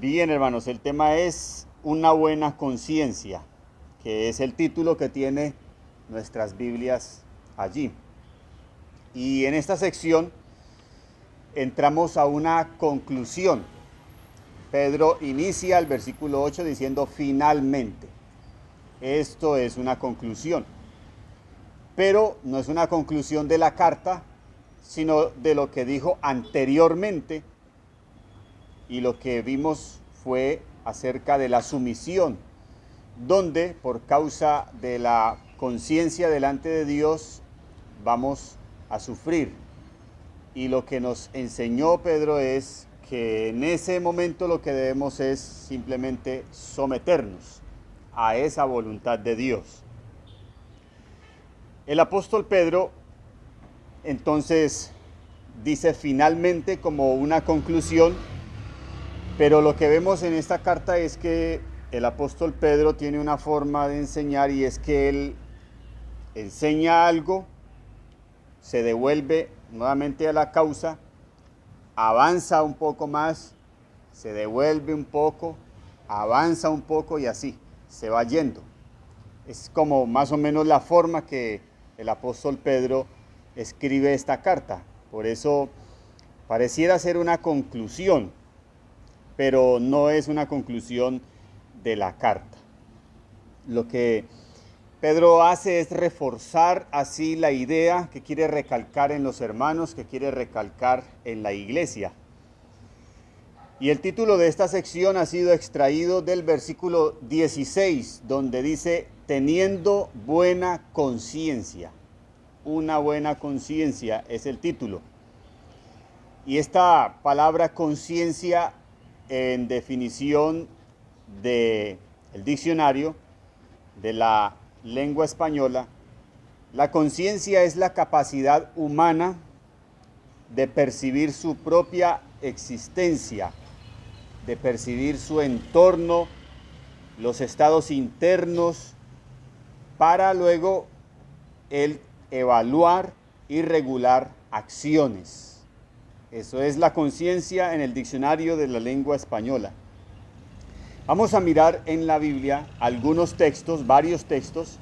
Bien, hermanos, el tema es una buena conciencia, que es el título que tiene nuestras Biblias allí. Y en esta sección entramos a una conclusión. Pedro inicia el versículo 8 diciendo finalmente. Esto es una conclusión, pero no es una conclusión de la carta, sino de lo que dijo anteriormente, y lo que vimos fue acerca de la sumisión, donde por causa de la conciencia delante de Dios vamos a sufrir. Y lo que nos enseñó Pedro es que en ese momento lo que debemos es simplemente someternos a esa voluntad de Dios. El apóstol Pedro entonces dice finalmente como una conclusión, pero lo que vemos en esta carta es que el apóstol Pedro tiene una forma de enseñar, y es que él enseña algo, se devuelve nuevamente a la causa, avanza un poco más, se devuelve un poco, avanza un poco y así se va yendo. Es como más o menos la forma que el apóstol Pedro escribe esta carta. Por eso pareciera ser una conclusión, pero no es una conclusión de la carta. Lo que Pedro hace es reforzar así la idea que quiere recalcar en los hermanos, que quiere recalcar en la iglesia. Y el título de esta sección ha sido extraído del versículo 16, donde dice, teniendo buena conciencia. Una buena conciencia es el título. Y esta palabra conciencia, en definición del diccionario de la lengua española, la conciencia es la capacidad humana de percibir su propia existencia, de percibir su entorno, los estados internos, para luego el evaluar y regular acciones. Eso es la conciencia en el diccionario de la lengua española. Vamos a mirar en la Biblia algunos textos, varios textos,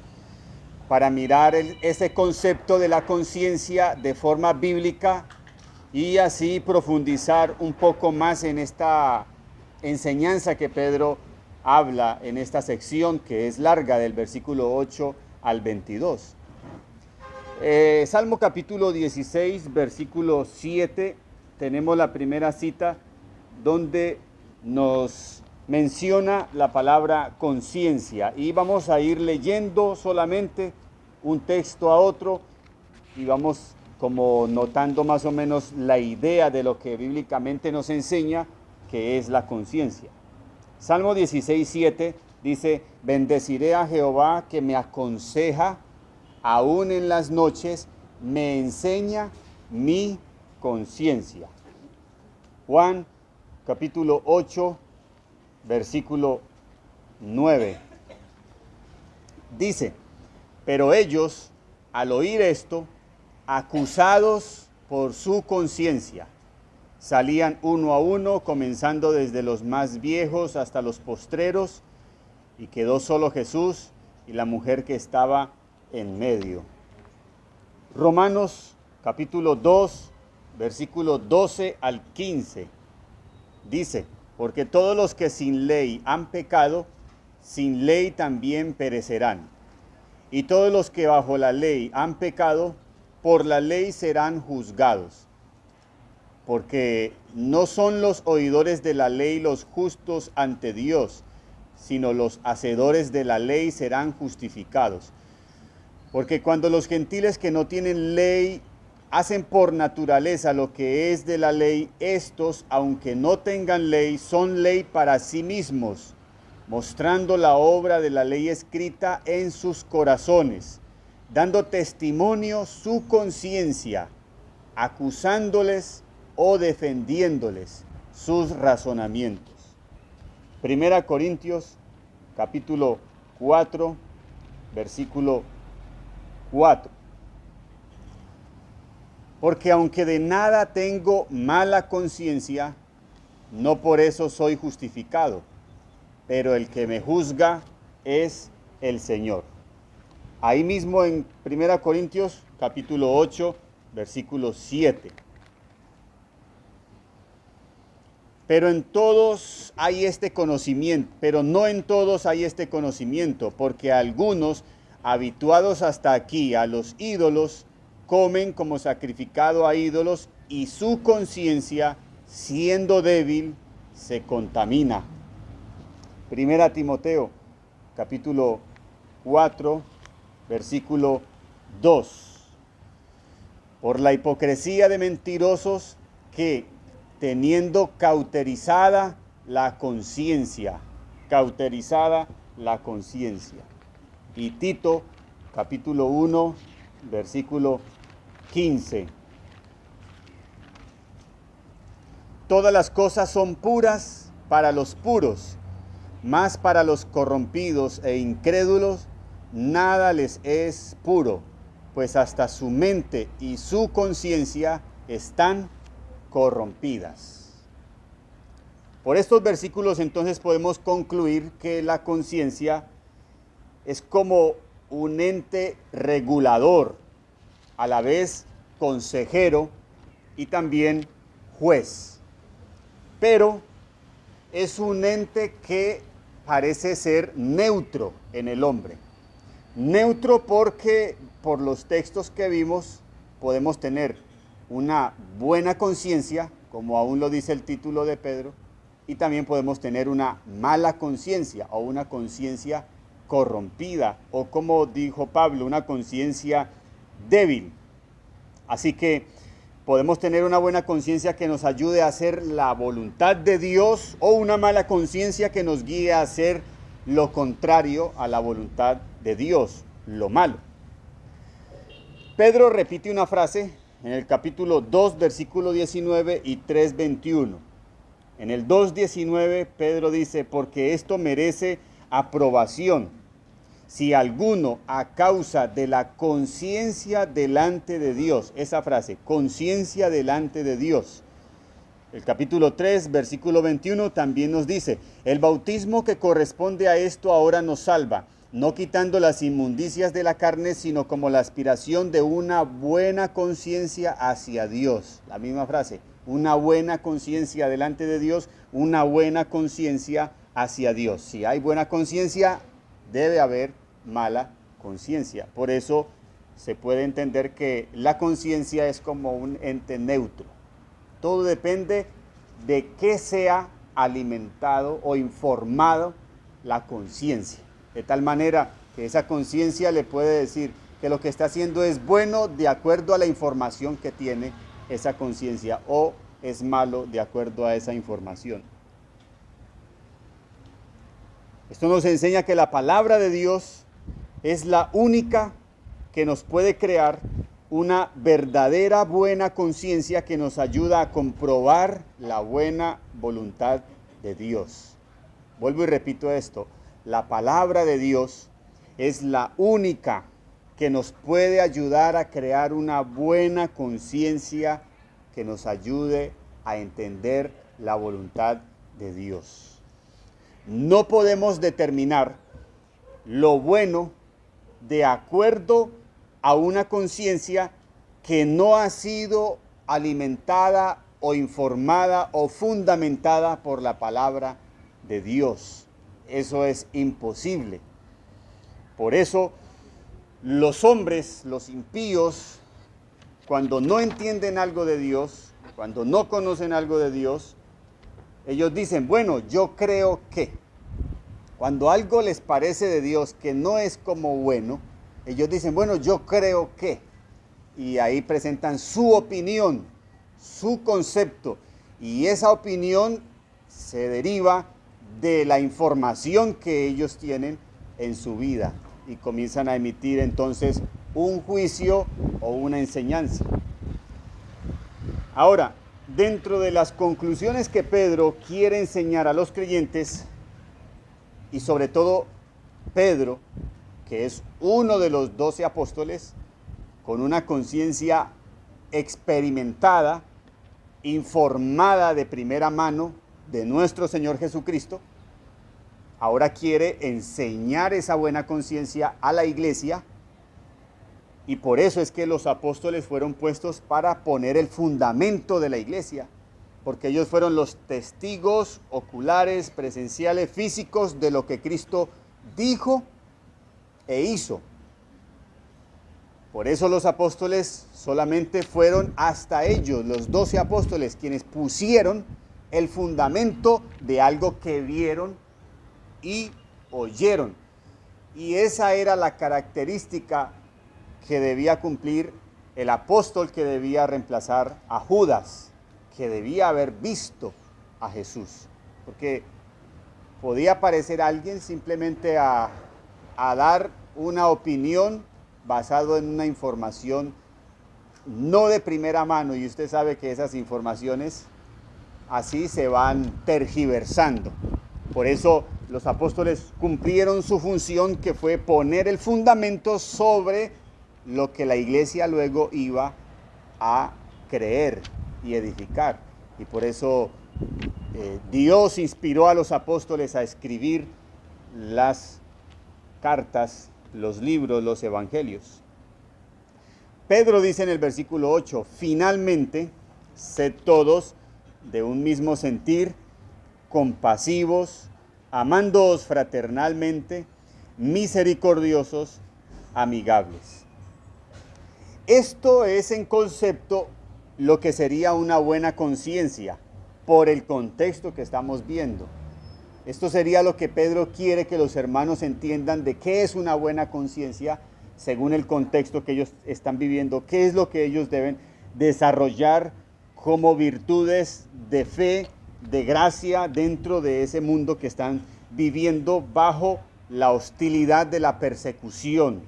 para mirar ese concepto de la conciencia de forma bíblica y así profundizar un poco más en esta enseñanza que Pedro habla en esta sección, que es larga, del versículo 8 al 22. Salmo capítulo 16, versículo 7, tenemos la primera cita donde nos menciona la palabra conciencia, y vamos a ir leyendo solamente un texto a otro y vamos como notando más o menos la idea de lo que bíblicamente nos enseña que es la conciencia. Salmo 16, 7 dice, bendeciré a Jehová que me aconseja, aún en las noches me enseña mi conciencia. Juan capítulo 8, versículo 9. Dice, pero ellos, al oír esto, acusados por su conciencia, salían uno a uno, comenzando desde los más viejos hasta los postreros, y quedó solo Jesús y la mujer que estaba en medio. Romanos capítulo 2, versículo 12 al 15, dice, porque todos los que sin ley han pecado, sin ley también perecerán. Y todos los que bajo la ley han pecado, por la ley serán juzgados. Porque no son los oidores de la ley los justos ante Dios, sino los hacedores de la ley serán justificados. Porque cuando los gentiles que no tienen ley hacen por naturaleza lo que es de la ley, estos, aunque no tengan ley, son ley para sí mismos, mostrando la obra de la ley escrita en sus corazones, dando testimonio su conciencia, acusándoles o defendiéndoles sus razonamientos. Primera Corintios capítulo 4, versículo 4. Porque aunque de nada tengo mala conciencia, no por eso soy justificado, pero el que me juzga es el Señor. Ahí mismo en 1 Corintios capítulo 8, versículo 7. Pero en todos hay este conocimiento, pero no en todos hay este conocimiento, porque algunos, habituados hasta aquí a los ídolos, comen como sacrificado a ídolos y su conciencia, siendo débil, se contamina. 1 Timoteo, capítulo 4, versículo 2. Por la hipocresía de mentirosos que, teniendo cauterizada la conciencia. Y Tito, capítulo 1, versículo 15. Todas las cosas son puras para los puros, mas para los corrompidos e incrédulos nada les es puro, pues hasta su mente y su conciencia están corrompidas. Por estos versículos entonces podemos concluir que la conciencia es como un ente regulador, a la vez consejero y también juez. Pero es un ente que parece ser neutro en el hombre. Neutro porque por los textos que vimos podemos tener una buena conciencia, como aún lo dice el título de Pedro, y también podemos tener una mala conciencia o una conciencia corrompida, o como dijo Pablo, una conciencia débil. Así que podemos tener una buena conciencia que nos ayude a hacer la voluntad de Dios, o una mala conciencia que nos guíe a hacer lo contrario a la voluntad de Dios, lo malo. Pedro repite una frase en el capítulo 2, versículo 19 y 3, 21. En el 2:19 Pedro dice, porque esto merece aprobación, si alguno a causa de la conciencia delante de Dios, esa frase, conciencia delante de Dios. El capítulo 3, versículo 21 también nos dice, el bautismo que corresponde a esto ahora nos salva, no quitando las inmundicias de la carne, sino como la aspiración de una buena conciencia hacia Dios. La misma frase, una buena conciencia delante de Dios, una buena conciencia hacia Dios. Si hay buena conciencia, debe haber mala conciencia. Por eso se puede entender que la conciencia es como un ente neutro. Todo depende de qué sea alimentado o informado la conciencia. De tal manera que esa conciencia le puede decir que lo que está haciendo es bueno de acuerdo a la información que tiene esa conciencia, o es malo de acuerdo a esa información. Esto nos enseña que la palabra de Dios es la única que nos puede crear una verdadera buena conciencia que nos ayuda a comprobar la buena voluntad de Dios. Vuelvo y repito esto, la palabra de Dios es la única que nos puede ayudar a crear una buena conciencia que nos ayude a entender la voluntad de Dios. No podemos determinar lo bueno de acuerdo a una conciencia que no ha sido alimentada o informada o fundamentada por la palabra de Dios. Eso es imposible. Por eso los hombres, los impíos, cuando no entienden algo de Dios, cuando no conocen algo de Dios, ellos dicen, bueno, yo creo que. Cuando algo les parece de Dios que no es como bueno, ellos dicen, bueno, yo creo que. Y ahí presentan su opinión, su concepto. Y esa opinión se deriva de la información que ellos tienen en su vida. Y comienzan a emitir entonces un juicio o una enseñanza. Ahora, dentro de las conclusiones que Pedro quiere enseñar a los creyentes, y sobre todo Pedro, que es uno de los 12 apóstoles, con una conciencia experimentada, informada de primera mano de nuestro Señor Jesucristo, ahora quiere enseñar esa buena conciencia a la iglesia, y por eso es que los apóstoles fueron puestos para poner el fundamento de la iglesia, porque ellos fueron los testigos oculares, presenciales, físicos de lo que Cristo dijo e hizo. Por eso los apóstoles solamente fueron hasta ellos, los 12 apóstoles, quienes pusieron el fundamento de algo que vieron y oyeron. Y esa era la característica que debía cumplir el apóstol que debía reemplazar a Judas, que debía haber visto a Jesús. Porque podía parecer alguien simplemente a dar una opinión basado en una información no de primera mano, y usted sabe que esas informaciones así se van tergiversando. Por eso los apóstoles cumplieron su función, que fue poner el fundamento sobre lo que la iglesia luego iba a creer y edificar. Y por eso Dios inspiró a los apóstoles a escribir las cartas, los libros, los evangelios. Pedro dice en el versículo 8, finalmente, sed todos de un mismo sentir, compasivos, amándoos fraternalmente, misericordiosos, amigables. Esto es en concepto lo que sería una buena conciencia, por el contexto que estamos viendo. Esto sería lo que Pedro quiere que los hermanos entiendan de qué es una buena conciencia, según el contexto que ellos están viviendo, qué es lo que ellos deben desarrollar como virtudes de fe, de gracia, dentro de ese mundo que están viviendo bajo la hostilidad de la persecución.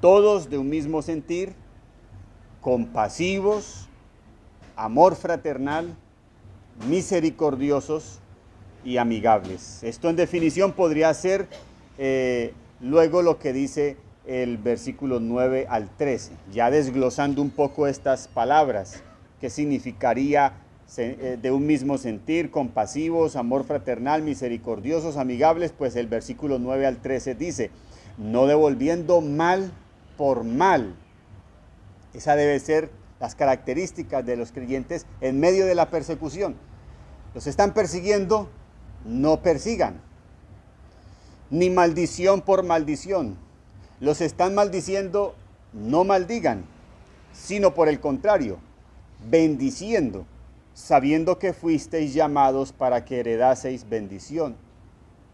Todos de un mismo sentir, compasivos, amor fraternal, misericordiosos y amigables. Esto en definición podría ser luego lo que dice el versículo 9 al 13, ya desglosando un poco estas palabras, que significaría de un mismo sentir, compasivos, amor fraternal, misericordiosos, amigables. Pues el versículo 9 al 13 dice, no devolviendo mal por mal. Esa debe ser las características de los creyentes en medio de la persecución. Los están persiguiendo, no persigan, ni maldición por maldición. Los están maldiciendo, no maldigan, sino por el contrario, bendiciendo, sabiendo que fuisteis llamados para que heredaseis bendición.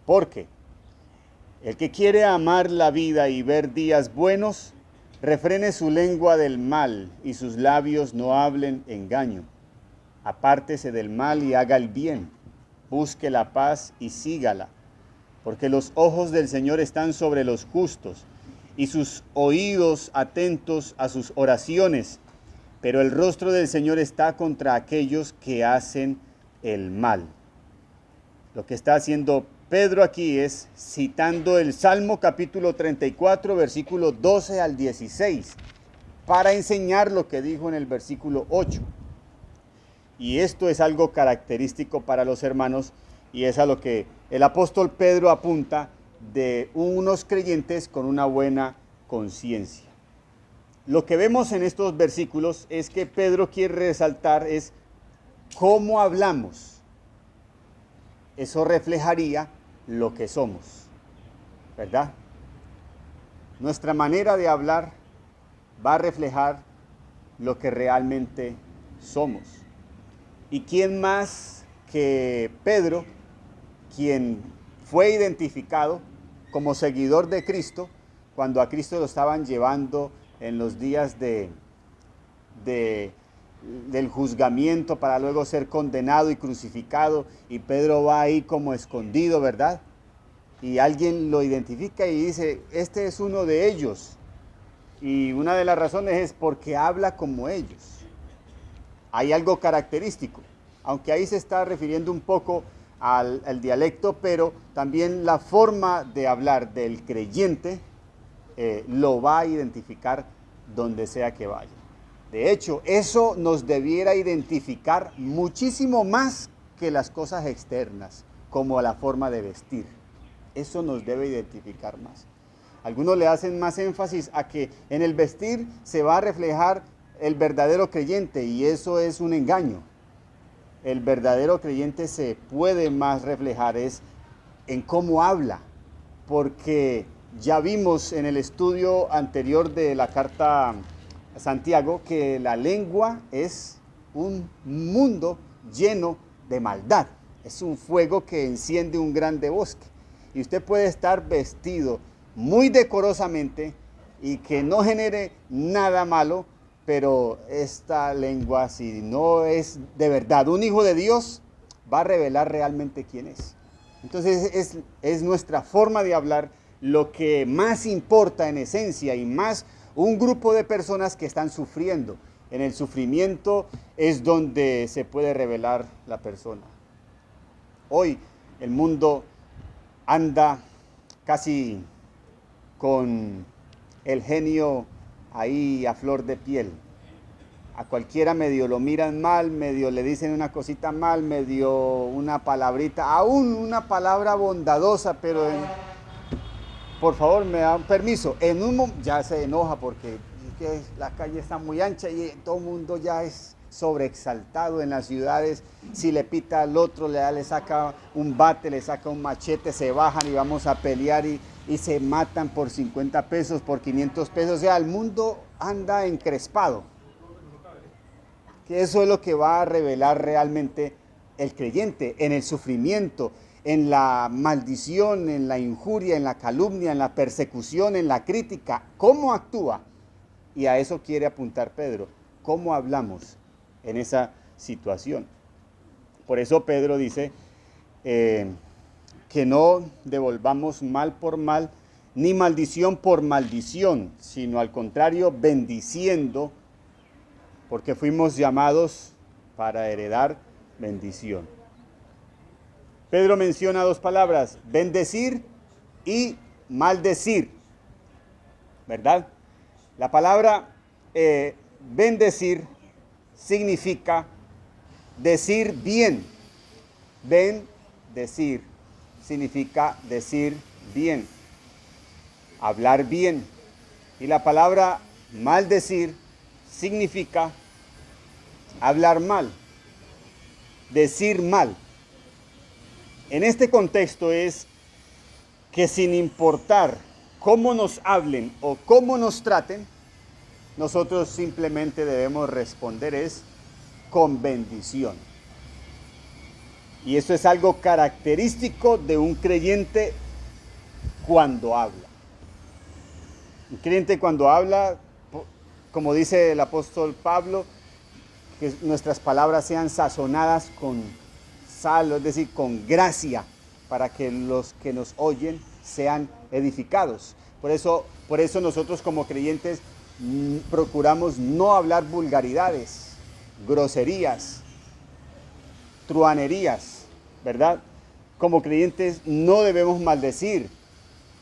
Porque el que quiere amar la vida y ver días buenos, refrene su lengua del mal y sus labios no hablen engaño. Apártese del mal y haga el bien, busque la paz y sígala, porque los ojos del Señor están sobre los justos y sus oídos atentos a sus oraciones, pero el rostro del Señor está contra aquellos que hacen el mal. Lo que está haciendo Pedro aquí es citando el Salmo capítulo 34, versículo 12 al 16, para enseñar lo que dijo en el versículo 8. Y esto es algo característico para los hermanos, y es a lo que el apóstol Pedro apunta de unos creyentes con una buena conciencia. Lo que vemos en estos versículos es que Pedro quiere resaltar es cómo hablamos. Eso reflejaría lo que somos, ¿verdad? Nuestra manera de hablar va a reflejar lo que realmente somos. ¿Y quién más que Pedro, quien fue identificado como seguidor de Cristo cuando a Cristo lo estaban llevando en los días del juzgamiento para luego ser condenado y crucificado, y Pedro va ahí como escondido, ¿verdad? Y alguien lo identifica y dice, este es uno de ellos. Y una de las razones es porque habla como ellos. Hay algo característico, aunque ahí se está refiriendo un poco al dialecto, pero también la forma de hablar del creyente lo va a identificar donde sea que vaya. De hecho, eso nos debiera identificar muchísimo más que las cosas externas, como la forma de vestir. Eso nos debe identificar más. Algunos le hacen más énfasis a que en el vestir se va a reflejar el verdadero creyente, y eso es un engaño. El verdadero creyente se puede más reflejar es en cómo habla, porque ya vimos en el estudio anterior de la carta a Santiago que la lengua es un mundo lleno de maldad. Es un fuego que enciende un grande bosque. Y usted puede estar vestido muy decorosamente y que no genere nada malo, pero esta lengua, si no es de verdad un hijo de Dios, va a revelar realmente quién es. Entonces es nuestra forma de hablar lo que más importa en esencia, y más un grupo de personas que están sufriendo. En el sufrimiento es donde se puede revelar la persona. Hoy el mundo anda casi con el genio ahí a flor de piel. A cualquiera medio lo miran mal, medio le dicen una cosita mal, medio una palabrita, aún una palabra bondadosa, pero por favor me dan permiso. Ya se enoja porque la calle está muy ancha y todo el mundo ya es sobreexaltado en las ciudades. Si le pita al otro, le saca un bate, le saca un machete, se bajan y vamos a pelear y se matan por 50 pesos, por 500 pesos. O sea, el mundo anda encrespado. Que eso es lo que va a revelar realmente el creyente en el sufrimiento, en la maldición, en la injuria, en la calumnia, en la persecución, en la crítica. ¿Cómo actúa? Y a eso quiere apuntar Pedro. ¿Cómo hablamos en esa situación? Por eso Pedro dice que no devolvamos mal por mal, ni maldición por maldición, sino al contrario, bendiciendo, porque fuimos llamados para heredar bendición. Pedro menciona dos palabras, bendecir y maldecir, ¿verdad? La palabra bendecir significa decir bien. Bendecir significa decir bien, hablar bien. Y la palabra maldecir significa hablar mal, decir mal. En este contexto es que sin importar cómo nos hablen o cómo nos traten, nosotros simplemente debemos responder es con bendición. Y eso es algo característico de un creyente cuando habla. Un creyente cuando habla, como dice el apóstol Pablo, que nuestras palabras sean sazonadas con sal, es decir, con gracia, para que los que nos oyen sean edificados. Por eso nosotros como creyentes procuramos no hablar vulgaridades, groserías, truhanerías, ¿verdad? Como creyentes no debemos maldecir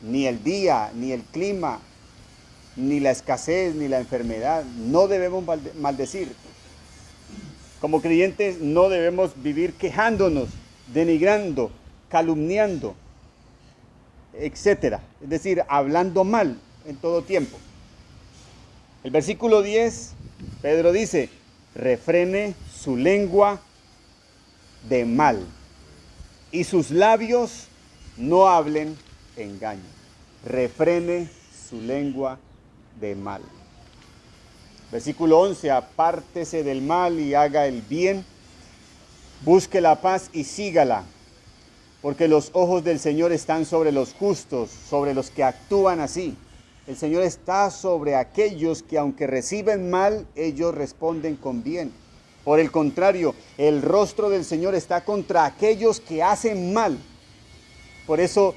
ni el día, ni el clima, ni la escasez, ni la enfermedad. No debemos maldecir. Como creyentes no debemos vivir quejándonos, denigrando, calumniando, etcétera. Es decir, hablando mal en todo tiempo. El versículo 10, Pedro dice, refrene su lengua de mal y sus labios no hablen engaño. Refrene su lengua de mal. Versículo 11, apártese del mal y haga el bien, busque la paz y sígala, porque los ojos del Señor están sobre los justos, sobre los que actúan así. El Señor está sobre aquellos que aunque reciben mal, ellos responden con bien. Por el contrario, el rostro del Señor está contra aquellos que hacen mal. Por eso,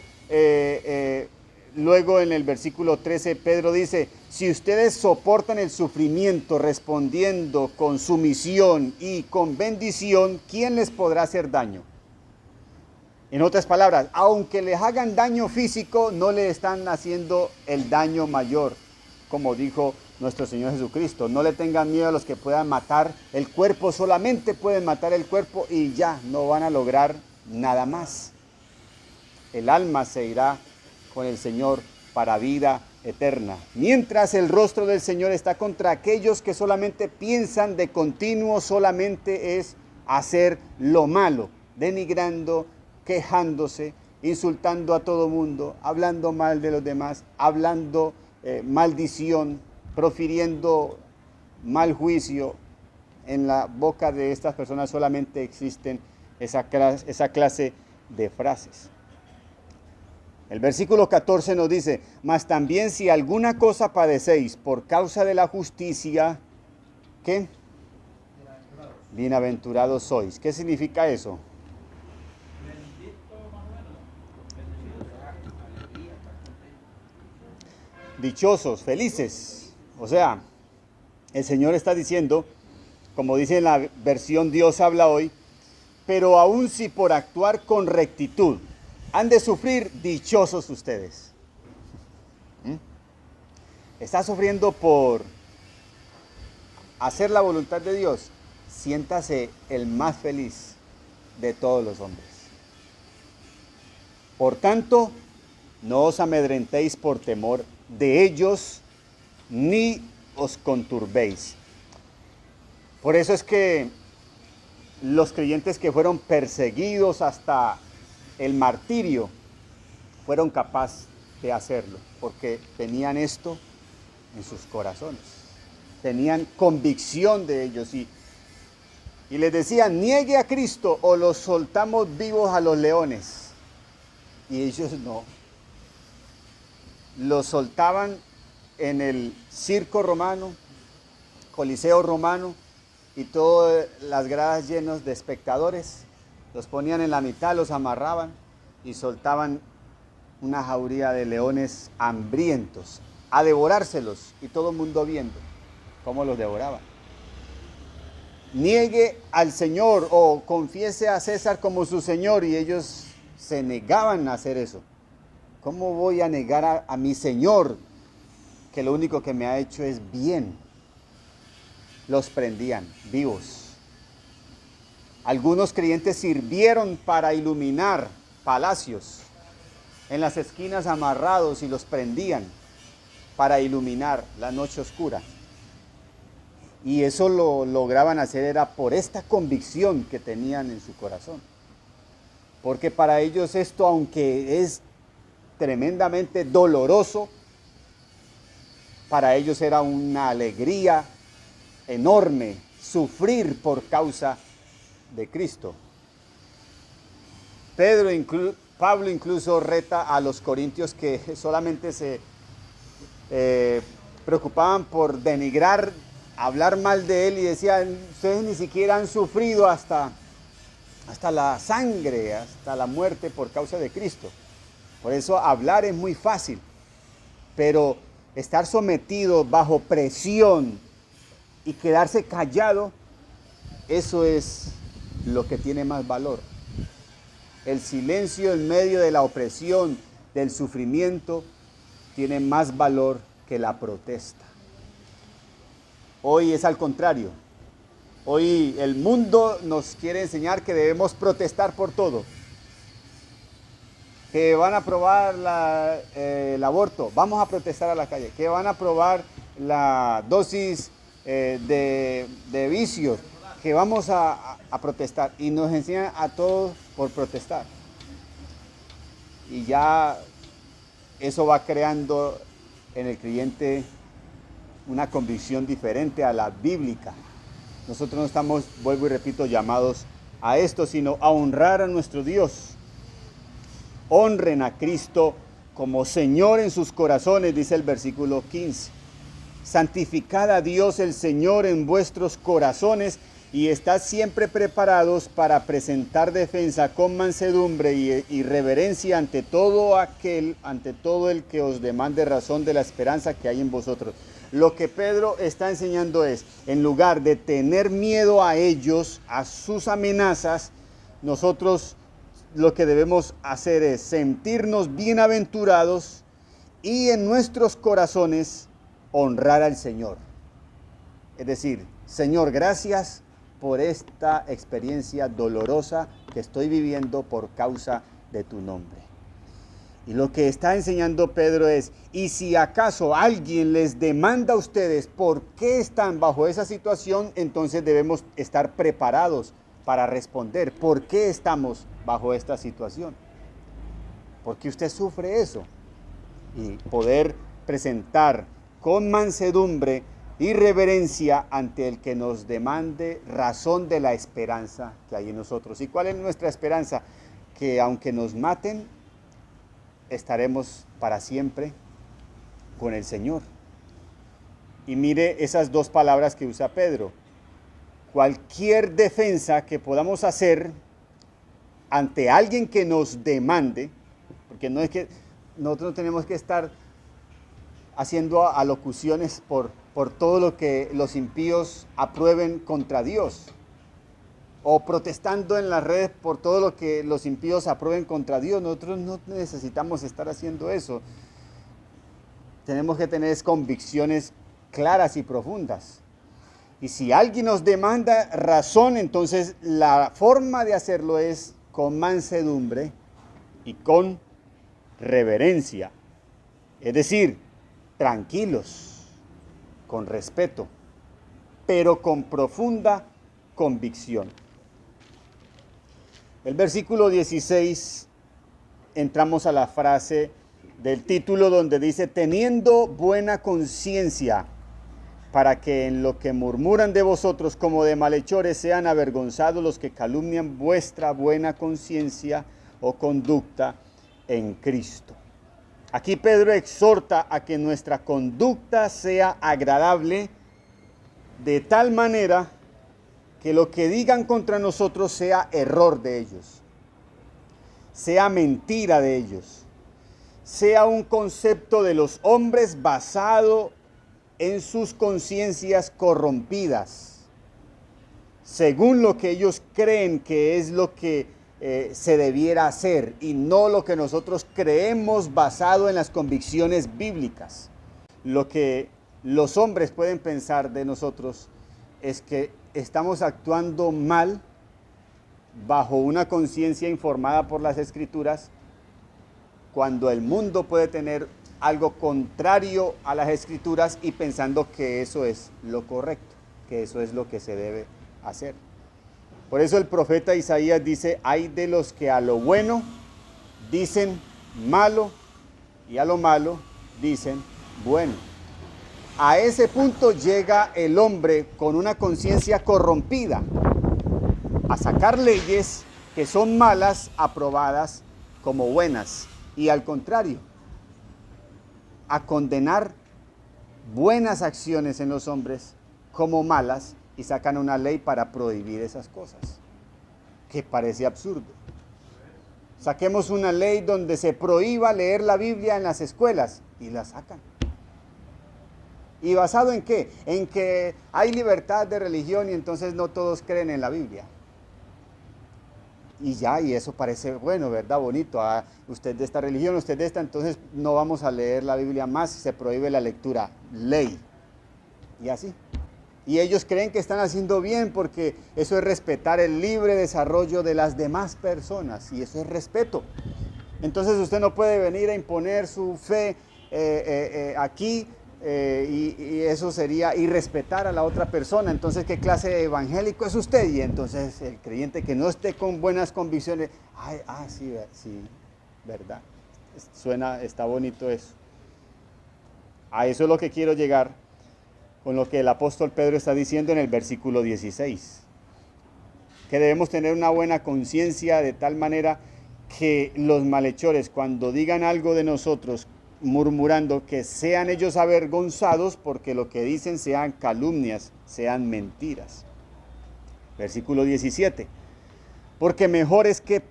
luego en el versículo 13, Pedro dice, si ustedes soportan el sufrimiento respondiendo con sumisión y con bendición, ¿quién les podrá hacer daño? En otras palabras, aunque les hagan daño físico, no le están haciendo el daño mayor, como dijo nuestro Señor Jesucristo. No le tengan miedo a los que puedan matar el cuerpo, solamente pueden matar el cuerpo y ya, no van a lograr nada más. El alma se irá con el Señor para vida eterna. Mientras el rostro del Señor está contra aquellos que solamente piensan de continuo, solamente es hacer lo malo, denigrando, quejándose, insultando a todo mundo, hablando mal de los demás, hablando maldición, profiriendo mal juicio. En la boca de estas personas solamente existen esa clase de frases. El versículo 14 nos dice: mas también si alguna cosa padecéis por causa de la justicia, ¿qué? Bienaventurados sois. ¿Qué significa eso? Dichosos, felices. O sea, el Señor está diciendo, como dice en la versión Dios habla hoy, pero aun si por actuar con rectitud han de sufrir, dichosos ustedes. ¿Está sufriendo por hacer la voluntad de Dios? Siéntase el más feliz de todos los hombres. Por tanto, no os amedrentéis por temor de ellos, ni os conturbéis. Por eso es que los creyentes que fueron perseguidos hasta el martirio fueron capaces de hacerlo, porque tenían esto en sus corazones, tenían convicción de ellos y les decían: niegue a Cristo o los soltamos vivos a los leones. Y ellos no, los soltaban en el circo romano, coliseo romano, y todas las gradas llenas de espectadores. Los ponían en la mitad, los amarraban y soltaban una jauría de leones hambrientos a devorárselos, y todo el mundo viendo cómo los devoraban. Niegue al Señor o confiese a César como su Señor, y ellos se negaban a hacer eso. ¿Cómo voy a negar a mi Señor, que lo único que me ha hecho es bien? Los prendían vivos. Algunos creyentes sirvieron para iluminar palacios, en las esquinas amarrados, y los prendían para iluminar la noche oscura. Y eso lo lograban hacer era por esta convicción que tenían en su corazón. Porque para ellos esto, aunque es tremendamente doloroso, para ellos era una alegría enorme sufrir por causa de Cristo. Pablo incluso reta a los corintios que solamente se preocupaban por denigrar, hablar mal de él, y decían: ustedes ni siquiera han sufrido hasta la sangre, hasta la muerte por causa de Cristo. Por eso hablar es muy fácil, pero estar sometido bajo presión y quedarse callado, eso es lo que tiene más valor. El silencio en medio de la opresión, del sufrimiento, tiene más valor que la protesta. Hoy es al contrario. Hoy el mundo nos quiere enseñar que debemos protestar por todo. Que van a aprobar el aborto, vamos a protestar a la calle. Que van a aprobar la dosis de vicios, que vamos a protestar. Y nos enseñan a todos por protestar. Y ya eso va creando en el creyente una convicción diferente a la bíblica. Nosotros no estamos, vuelvo y repito, llamados a esto, sino a honrar a nuestro Dios. Honren a Cristo como Señor en sus corazones, dice el versículo 15. Santificad a Dios el Señor en vuestros corazones, y estad siempre preparados para presentar defensa con mansedumbre y reverencia ante todo el que os demande razón de la esperanza que hay en vosotros. Lo que Pedro está enseñando es, en lugar de tener miedo a ellos, a sus amenazas, nosotros lo que debemos hacer es sentirnos bienaventurados y en nuestros corazones honrar al Señor. Es decir, Señor, gracias por esta experiencia dolorosa que estoy viviendo por causa de tu nombre. Y lo que está enseñando Pedro es, y si acaso alguien les demanda a ustedes por qué están bajo esa situación, entonces debemos estar preparados para responder. ¿Por qué estamos bajo esta situación? ¿Por qué usted sufre eso? Y poder presentar con mansedumbre y reverencia ante el que nos demande razón de la esperanza que hay en nosotros. ¿Y cuál es nuestra esperanza? Que aunque nos maten, estaremos para siempre con el Señor. Y mire esas dos palabras que usa Pedro. Cualquier defensa que podamos hacer ante alguien que nos demande, porque no es que nosotros tenemos que estar haciendo alocuciones por todo lo que los impíos aprueben contra Dios, o protestando en las redes por todo lo que los impíos aprueben contra Dios. Nosotros no necesitamos estar haciendo eso. Tenemos que tener convicciones claras y profundas. Y si alguien nos demanda razón, entonces la forma de hacerlo es con mansedumbre y con reverencia. Es decir, tranquilos, con respeto, pero con profunda convicción. El versículo 16, entramos a la frase del título donde dice, teniendo buena conciencia, para que en lo que murmuran de vosotros como de malhechores sean avergonzados los que calumnian vuestra buena conciencia o conducta en Cristo. Aquí Pedro exhorta a que nuestra conducta sea agradable de tal manera que lo que digan contra nosotros sea error de ellos, sea mentira de ellos, sea un concepto de los hombres basado en sus conciencias corrompidas, según lo que ellos creen que es lo que se debiera hacer y no lo que nosotros creemos basado en las convicciones bíblicas. Lo que los hombres pueden pensar de nosotros es que estamos actuando mal bajo una conciencia informada por las Escrituras, cuando el mundo puede tener algo contrario a las Escrituras y pensando que eso es lo correcto, que eso es lo que se debe hacer. Por eso el profeta Isaías dice, ay de los que a lo bueno dicen malo y a lo malo dicen bueno. A ese punto llega el hombre con una conciencia corrompida a sacar leyes que son malas aprobadas como buenas, y al contrario, a condenar buenas acciones en los hombres como malas, y sacan una ley para prohibir esas cosas, que parece absurdo. Saquemos una ley donde se prohíba leer la Biblia en las escuelas, y la sacan. ¿Y basado en qué? En que hay libertad de religión y entonces no todos creen en la Biblia. Y ya, y eso parece bueno, ¿verdad? Bonito. Ah, usted de esta religión, usted de esta, entonces no vamos a leer la Biblia más, se prohíbe la lectura. Ley. Y así. Y ellos creen que están haciendo bien porque eso es respetar el libre desarrollo de las demás personas, y eso es respeto. Entonces usted no puede venir a imponer su fe aquí, y eso sería irrespetar a la otra persona. Entonces, ¿qué clase de evangélico es usted? Y entonces el creyente que no esté con buenas convicciones, sí, verdad, está bonito eso. A eso es lo que quiero llegar con lo que el apóstol Pedro está diciendo en el versículo 16, que debemos tener una buena conciencia de tal manera que los malhechores, cuando digan algo de nosotros murmurando, que sean ellos avergonzados, porque lo que dicen sean calumnias, sean mentiras. Versículo 17, porque mejor es que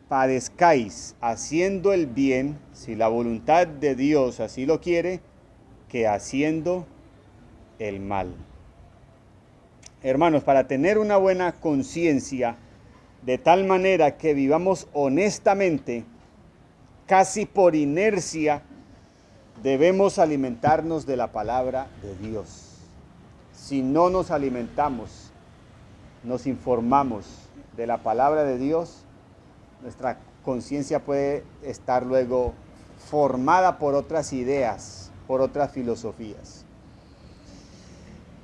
padezcáis haciendo el bien, si la voluntad de Dios así lo quiere, que haciendo el mal. Hermanos, para tener una buena conciencia, de tal manera que vivamos honestamente, casi por inercia, debemos alimentarnos de la palabra de Dios. Si no nos alimentamos, nos informamos de la palabra de Dios, nuestra conciencia puede estar luego formada por otras ideas, por otras filosofías.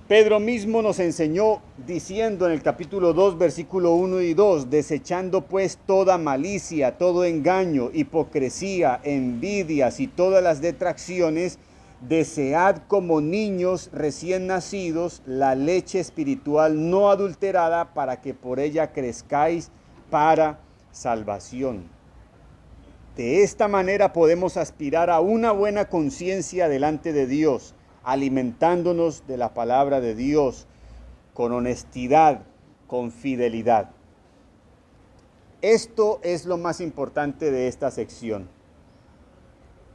Pedro mismo nos enseñó diciendo en el capítulo 2, versículo 1 y 2, desechando pues toda malicia, todo engaño, hipocresía, envidias y todas las detracciones, desead como niños recién nacidos la leche espiritual no adulterada para que por ella crezcáis para salvación. De esta manera podemos aspirar a una buena conciencia delante de Dios, alimentándonos de la palabra de Dios con honestidad, con fidelidad. Esto es lo más importante de esta sección.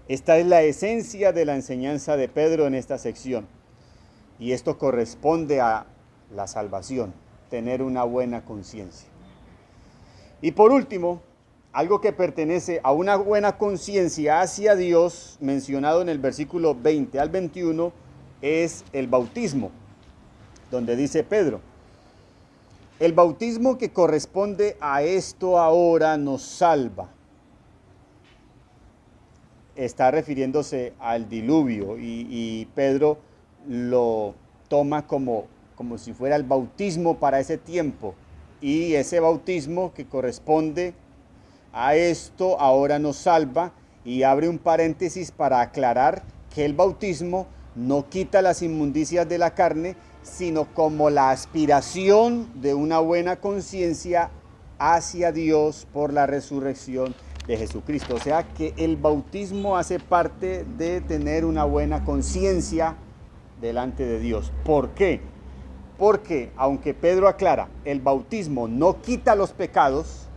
Esta es la esencia de la enseñanza de Pedro en esta sección. Y esto corresponde a la salvación, tener una buena conciencia. Y por último, algo que pertenece a una buena conciencia hacia Dios, mencionado en el versículo 20 al 21, es el bautismo, donde dice Pedro, el bautismo que corresponde a esto ahora nos salva. Está refiriéndose al diluvio y Pedro lo toma como si fuera el bautismo para ese tiempo. Y ese bautismo que corresponde a esto ahora nos salva, y abre un paréntesis para aclarar que el bautismo no quita las inmundicias de la carne, sino como la aspiración de una buena conciencia hacia Dios por la resurrección de Jesucristo. O sea que el bautismo hace parte de tener una buena conciencia delante de Dios. ¿Por qué? Porque, aunque Pedro aclara, el bautismo no quita los pecados,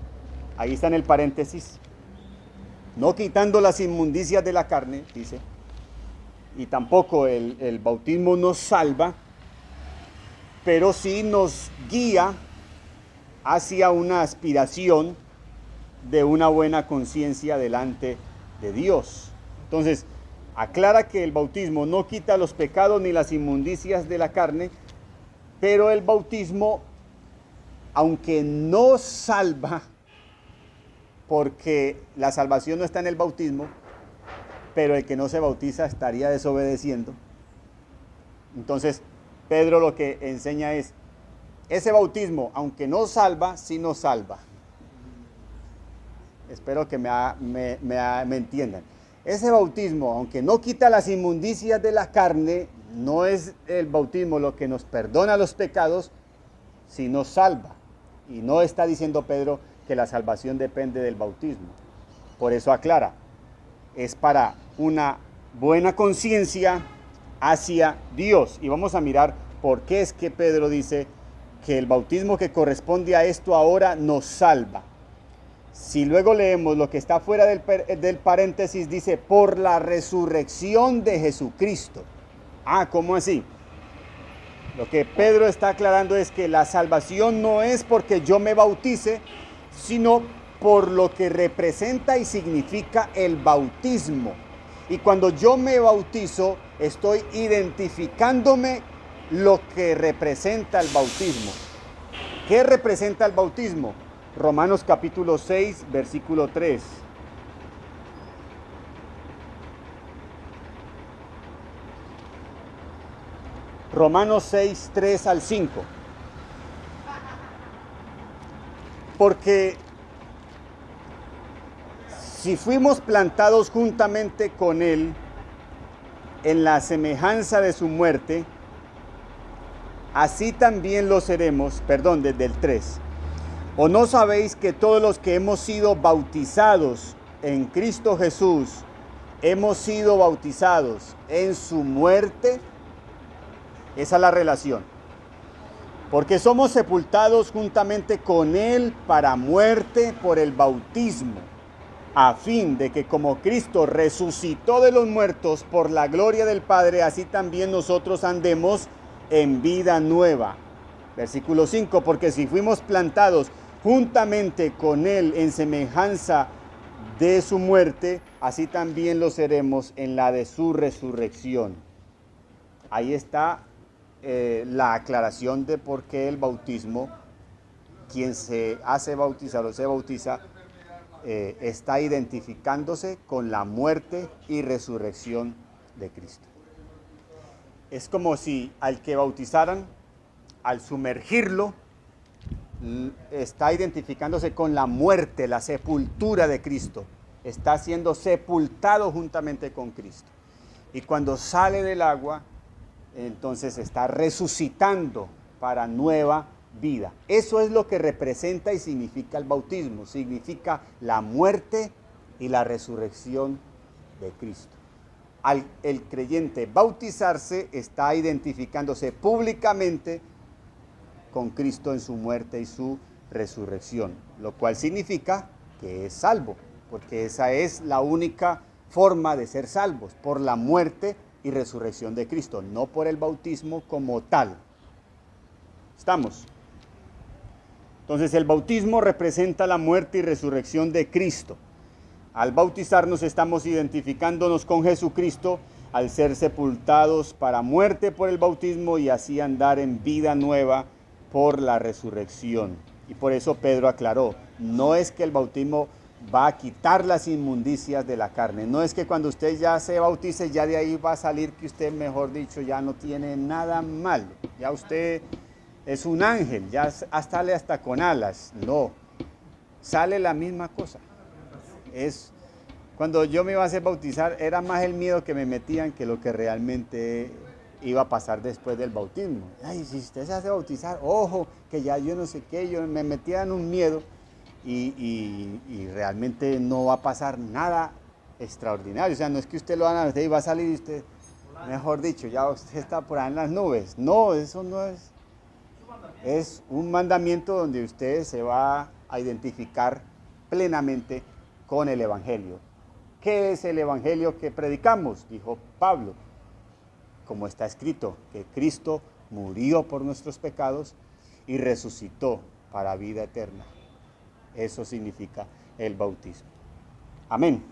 ahí está en el paréntesis, no quitando las inmundicias de la carne, dice, y tampoco el bautismo nos salva, pero sí nos guía hacia una aspiración de una buena conciencia delante de Dios. Entonces, aclara que el bautismo no quita los pecados ni las inmundicias de la carne, pero el bautismo, aunque no salva, porque la salvación no está en el bautismo, pero el que no se bautiza estaría desobedeciendo. Entonces, Pedro lo que enseña es, ese bautismo, aunque no salva, sí nos salva. Espero que me entiendan. Ese bautismo, aunque no quita las inmundicias de la carne, no es el bautismo lo que nos perdona los pecados, sino salva. Y no está diciendo Pedro que la salvación depende del bautismo. Por eso aclara, es para una buena conciencia hacia Dios. Y vamos a mirar por qué es que Pedro dice que el bautismo que corresponde a esto ahora nos salva. Si luego leemos lo que está fuera del paréntesis, dice, por la resurrección de Jesucristo. ¿Cómo así? Lo que Pedro está aclarando es que la salvación no es porque yo me bautice, sino por lo que representa y significa el bautismo. Y cuando yo me bautizo, estoy identificándome lo que representa el bautismo. ¿Qué representa el bautismo? Romanos capítulo 6, versículo 3. Romanos 6, 3 al 5. Porque si fuimos plantados juntamente con Él en la semejanza de su muerte, así también lo seremos, desde el 3. ¿O no sabéis que todos los que hemos sido bautizados en Cristo Jesús, hemos sido bautizados en su muerte? Esa es la relación. Porque somos sepultados juntamente con Él para muerte por el bautismo, a fin de que como Cristo resucitó de los muertos por la gloria del Padre, así también nosotros andemos en vida nueva. Versículo 5, porque si fuimos plantados juntamente con Él en semejanza de su muerte, así también lo seremos en la de su resurrección. Ahí está la aclaración de por qué el bautismo, quien se hace bautizar o se bautiza, está identificándose con la muerte y resurrección de Cristo. Es como si al que bautizaran, al sumergirlo, está identificándose con la muerte, la sepultura de Cristo. Está siendo sepultado juntamente con Cristo. Y cuando sale del agua, entonces está resucitando para nueva vida. Eso es lo que representa y significa el bautismo. Significa la muerte y la resurrección de Cristo. Al el creyente bautizarse, está identificándose públicamente con Cristo en su muerte y su resurrección, lo cual significa que es salvo, porque esa es la única forma de ser salvos, por la muerte y resurrección de Cristo, no por el bautismo como tal. ¿Estamos? Entonces el bautismo representa la muerte y resurrección de Cristo. Al bautizarnos estamos identificándonos con Jesucristo al ser sepultados para muerte por el bautismo y así andar en vida nueva por la resurrección. Y por eso Pedro aclaró, no es que el bautismo va a quitar las inmundicias de la carne, no es que cuando usted ya se bautice, ya de ahí va a salir que usted, mejor dicho, ya no tiene nada malo, ya usted es un ángel, ya sale hasta con alas. No, sale la misma cosa. Cuando yo me iba a hacer bautizar, era más el miedo que me metían que lo que realmente iba a pasar después del bautismo. Ay, si usted se hace bautizar, ojo, que ya yo no sé qué, yo me metía en un miedo y realmente no va a pasar nada extraordinario. O sea, no es que usted lo van a hacer y va a salir y usted, mejor dicho, ya usted está por ahí en las nubes. No, eso no es. Es un mandamiento donde usted se va a identificar plenamente con el Evangelio. ¿Qué es el Evangelio que predicamos? Dijo Pablo. Como está escrito, que Cristo murió por nuestros pecados y resucitó para vida eterna. Eso significa el bautismo. Amén.